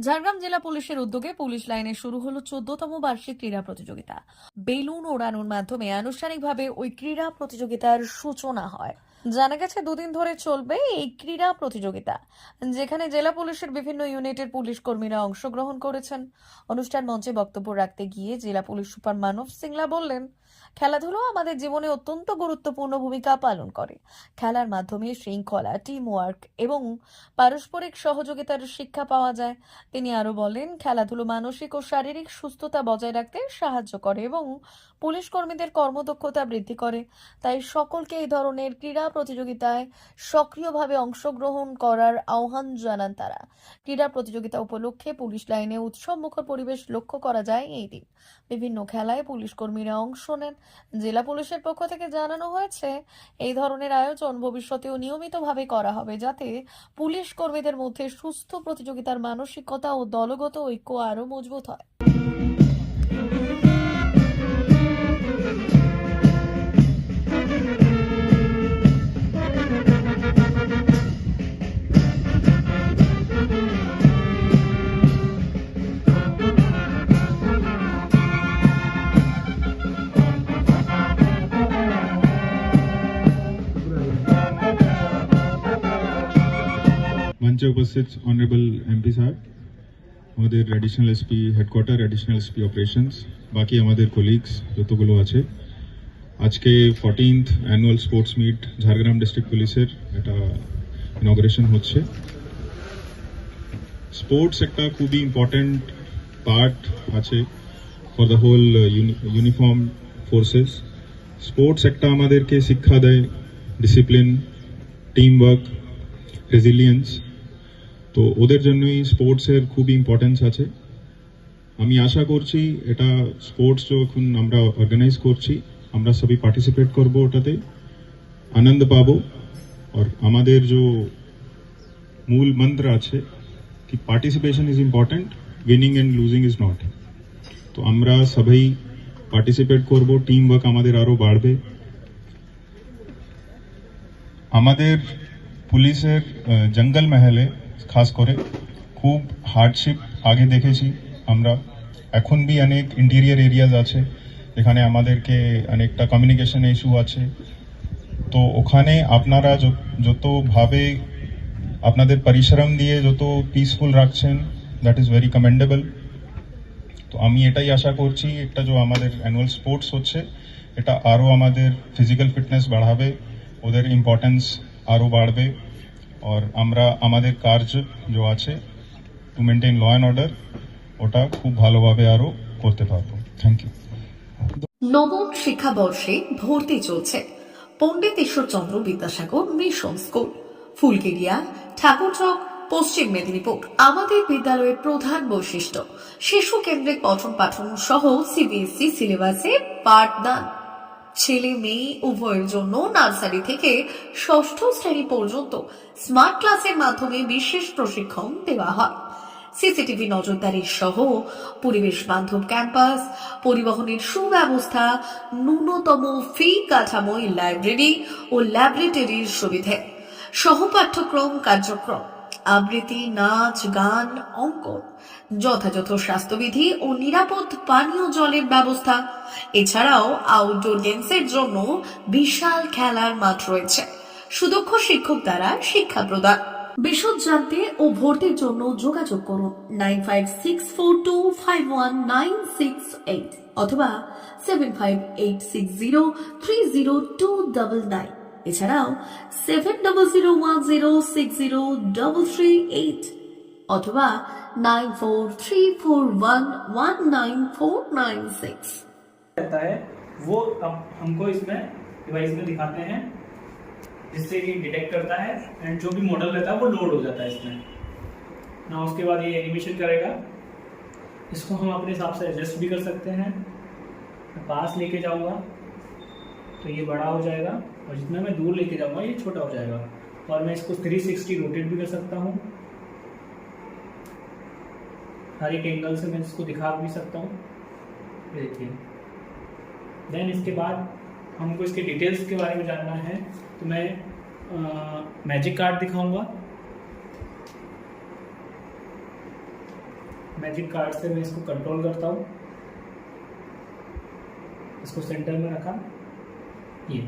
ঝাড়গ্রাম জেলা পুলিশের উদ্যোগে পুলিশ লাইনে শুরু হলো 14তম বার্ষিক ক্রীড়া প্রতিযোগিতা। বেলুন ওড়ানোর মাধ্যমে আনুষ্ঠানিকভাবে ওই ক্রীড়া প্রতিযোগিতার সূচনা হয়। জানা গেছে দুদিন ধরে চলবে এই ক্রীড়া প্রতিযোগিতা, যেখানে জেলা পুলিশের বিভিন্ন ইউনিটের পুলিশ কর্মীরা অংশগ্রহণ করেছেন। অনুষ্ঠান মঞ্চে বক্তব্য রাখতে গিয়ে জেলা পুলিশ সুপার মানব সিংলা বললেন, খেলাধুলো আমাদের জীবনে অত্যন্ত গুরুত্বপূর্ণ ভূমিকা পালন করে। খেলার মাধ্যমে শৃঙ্খলা, টিম ওয়ার্ক এবং পারস্পরিক সহযোগিতার শিক্ষা পাওয়া যায়। তিনি আরো বলেন, খেলাধুলো মানসিক ও শারীরিক সুস্থতা বজায় রাখতে সাহায্য করে এবং পুলিশ কর্মীদের কর্মদক্ষতা বৃদ্ধি করে। তাই সকলকে এই ধরনের ক্রীড়া প্রতিযোগিতায় সক্রিয়ভাবে অংশগ্রহণ করার আহ্বান জানান তারা। ক্রীড়া প্রতিযোগিতা উপলক্ষে পুলিশ লাইনে উৎসবমুখর পরিবেশ লক্ষ্য করা যায় এই দিন। বিভিন্ন খেলায় পুলিশ কর্মীরা অংশ নেন। জেলা পুলিশের পক্ষ থেকে জানানো হয়েছে, এই ধরনের আয়োজন ভবিষ্যতেও নিয়মিতভাবে করা হবে, যাতে পুলিশ কর্মীদের মধ্যে সুস্থ প্রতিযোগিতার মানসিকতা ও দলগত ঐক্য আরো মজবুত হয়। मंच उपस्थित ऑनरेबल एमपी साहब, আমাদের additional SP headquarter, additional SP operations, বাকি আমাদের কোলিগস যতগুলো আছে, আজকে 14th annual sports meet Jhargram district পুলিশের এটা ইনগ্রেশন হচ্ছে। স্পোর্টস একটা খুবই ইম্পর্টেন্ট পার্ট আছে for the whole uniform forces. Sports একটা আমাদেরকে শিক্ষা দেয় ডিসিপ্লিন, টিম ওয়ার্ক, রেজিলিয়েন্স। তো ওদের জন্যই স্পোর্টসের খুবই ইম্পর্টেন্স আছে। আমি আশা করছি এটা স্পোর্টস যখন আমরা অর্গানাইজ করছি, আমরা সবাই পার্টিসিপেট করব, ওটাতে আনন্দ পাবো। আর আমাদের যে মূল মন্ত্র আছে কি participation is important, winning and losing is not. তো আমরা সবাই পার্টিসিপেট করব, টিম ওয়ার্ক আমাদের আরো বাড়বে। আমাদের পুলিশের জঙ্গল মহলে খাস করে খুব হার্ডশিপ আগে দেখেছি আমরা। এখন বি অনেক ইন্টেরিয়র এরিয়াজ আছে যেখানে আমাদেরকে অনেকটা কমিউনিকেশন ইস্যু আছে। তো ওখানে আপনারা যতভাবে আপনাদের পরিশ্রম দিয়ে যত পিসফুল রাখছেন, দ্যাট ইজ ভেরি কমেন্ডেবল। তো আমি এটাই আশা করছি, এটা যে আমাদের অ্যানুয়াল স্পোর্টস হচ্ছে, এটা আরও আমাদের ফিজিক্যাল ফিটনেস বাড়াবে, ওদের ইম্পর্টেন্স আরও বাড়বে। আর আমরা আমাদের কাজ যে আছে to maintain law and order, ওটা খুব ভালোভাবে আরও করতে পারবো। Thank you. নবম শিক্ষাবর্ষে ভর্তি চলছে পণ্ডিত ঈশ্বরচন্দ্র বিদ্যাসাগর মিশন স্কুল, ফুলকেরিয়া, ঠাকুরচক, পশ্চিম মেদিনীপুর। আমাদের বিদ্যালয়ের প্রধান বৈশিষ্ট্য শিশু কেন্দ্রিক পঠন পাঠন সহ সিবিএসই সিলেবাসে পাঠদান। ছেলে মেয়ে উভয়ের জন্য নার্সারি থেকে ষষ্ঠ শ্রেণী পর্যন্ত স্মার্ট ক্লাসের মাধ্যমে বিশেষ প্রশিক্ষণ দেওয়া হয়। সিসিটিভি নজরদারি সহ পরিবেশ বান্ধব ক্যাম্পাস, পরিবহনের সুব্যবস্থা, ন্যূনতম ফি কাঠামোয় লাইব্রেরি ও ল্যাবরেটরির সুবিধে, সহপাঠ্যক্রম কার্যক্রম, আবৃত্তি, নাচ, গান, অঙ্কন, যথাযথ স্বাস্থ্যবিধি ও নিরাপদ পানীয় জলের ব্যবস্থা। এছাড়াও আউটডোর গেমসের জন্য বিশাল খেলার মাঠ রয়েছে। সুদক্ষ শিক্ষক দ্বারা শিক্ষা প্রদান। বিশদ জানতে ও ভর্তির জন্য যোগাযোগ করুন 9564251968 অথবা 7586030299। এছাড়াও 7001060338 অথবা 9434119496 रहता है वो अब हमको इसमें डिवाइस में दिखाते हैं, जिससे ये डिटेक्ट करता है एंड जो भी मॉडल रहता है वो लोड हो जाता है इसमें ना। उसके बाद ये एनिमेशन करेगा, इसको हम अपने हिसाब से एडजस्ट भी कर सकते हैं। मैं पास लेके जाऊंगा तो ये बड़ा हो जाएगा, और जितना मैं दूर लेके जाऊंगा ये छोटा हो जाएगा। और मैं इसको 360 रोटेट भी कर सकता हूँ, हर एक एंगल से मैं इसको दिखा भी सकता हूँ। देखिए, देन इसके बाद हमको इसके डिटेल्स के बारे में जानना है तो मैं मैजिक कार्ड दिखाऊंगा। मैजिक कार्ड से मैं इसको कंट्रोल करता हूँ, इसको सेंटर में रखा, ये